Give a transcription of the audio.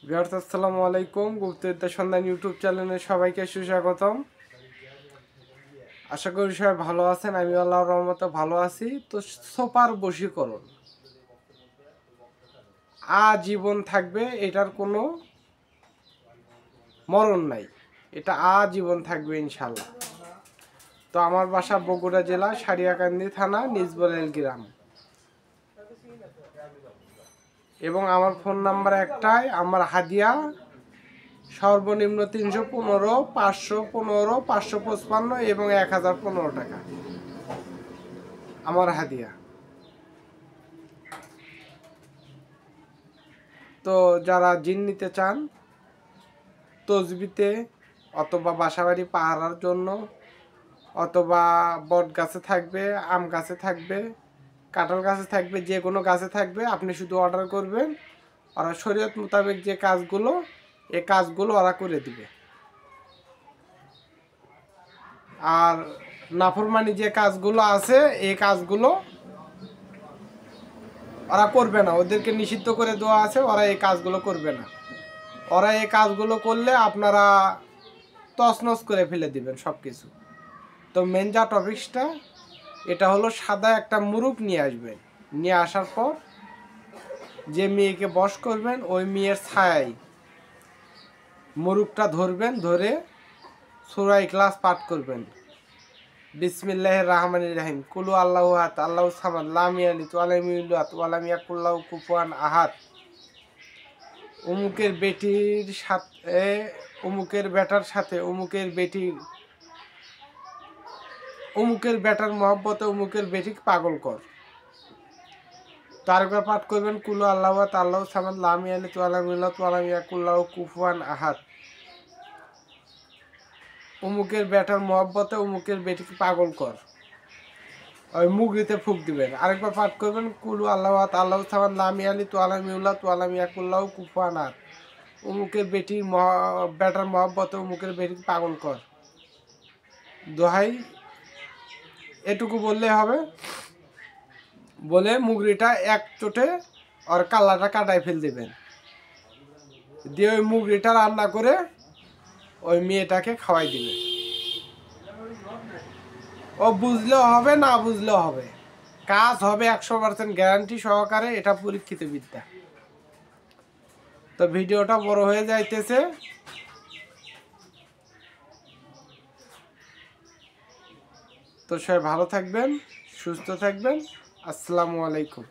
Viewers আসসালামু আলাইকুম। গুপ্তবিদ্যা সন্ধান ইউটিউব চ্যানেলে সবাইকে সুস্বাগতম। আশা করি সবাই ভালো আছেন। আমি আল্লাহর রহমতে ভালো আছি। তো সোফার বশীকরণ আজীবন থাকবে, এটার কোনো মরণ নাই, এটা আজীবন থাকবে ইনশাল্লাহ। তো আমার বাসা বগুড়া জেলা সারিয়াকান্দি থানা নিজবরেল গ্রাম, এবং আমার ফোন নাম্বার একটাই। আমার হাদিয়া সর্বনিম্ন 315, 515, 555 এবং 1015 টাকা আমার হাদিয়া। তো যারা জিন নিতে চান তসবিতে, অথবা বাসাবাড়ি পাহারার জন্য, অথবা বট গাছে থাকবে, আম গাছে থাকবে, কাঁঠাল গাছে থাকবে, যে কোনো গাছে থাকবে, আপনি শুধু অর্ডার করবেন। ওরা শরীয়ত মোতাবেক যে কাজগুলো, এই কাজগুলো ওরা করে দিবে। আর নাফরমানি যে কাজগুলো আছে, এই কাজগুলো ওরা করবে না, ওদেরকে নিষিদ্ধ করে দেওয়া আছে, ওরা এই কাজগুলো করবে না। ওরা এই কাজগুলো করলে আপনারা তছনছ করে ফেলে দিবেন সব কিছু। তো মেন যা টপিক্সটা, এটা হলো সাদা একটা মুরুখ নিয়ে আসবেন। নিয়ে আসার পর যে মেয়েকে বশ করবেন, ওই মেয়ের ছায়ায় মুরুখটা ধরবেন, ধরে সূরা ইখলাস পাঠ করবেন। বিসমিল্লাহির রহমানির রহিম, কুলু আল্লাহু আহাদ আল্লাহু সামাদ লাম ইয়ালিদ ওয়া লাম ইউলাদ ওয়া লাম ইয়াকুল লাহু কুফুয়ান আহাদ। অমুকের বেটির সাথে, অমুকের বেটার সাথে, অমুকের বেটার মহব্বতে অমুকের বেটিকে পাগল কর। তারপর পাঠ করবেন কুলু আল্লাহু আহাদ আল্লাহু সামাদ লাম ইয়ালিদ ওয়া লাম ইউলাদ ওয়া লাম ইয়াকুল লাহু কুফুয়ান আহাদ। অমুকের বেটার মহব্বতে অমুকের বেটিকে পাগল কর, ওই মুগরিতে ফুঁক দিবেন। আরেকবার পাঠ করবেন কুলু আল্লাহু আহাদ আল্লাহু সামাদ লাম ইয়ালিদ ওয়া লাম ইউলাদ ওয়া লাম ইয়াকুল লাহু কুফুয়ান আহাদ। অমুকের বেটার মহব্বতে অমুকের বেটিকে পাগল কর। দোহাই এটুকু বললে হবে। বলে মুগরিটা এক চোটে আর কাল্লাটা কাটায় ফেল দেবেন। দিয়ে ওই মুগরিটা রান্না করে ওই মেয়েটাকে খাওয়াই দিবে। ও বুঝলেও হবে, না বুঝলেও হবে, কাজ হবে 100% গ্যারান্টি সহকারে। এটা পরীক্ষিত বিদ্যা। তো ভিডিওটা বড় হয়ে যাইতেছে। তো সবাই ভালো থাকবেন, সুস্থ থাকবেন। আসসালামু আলাইকুম।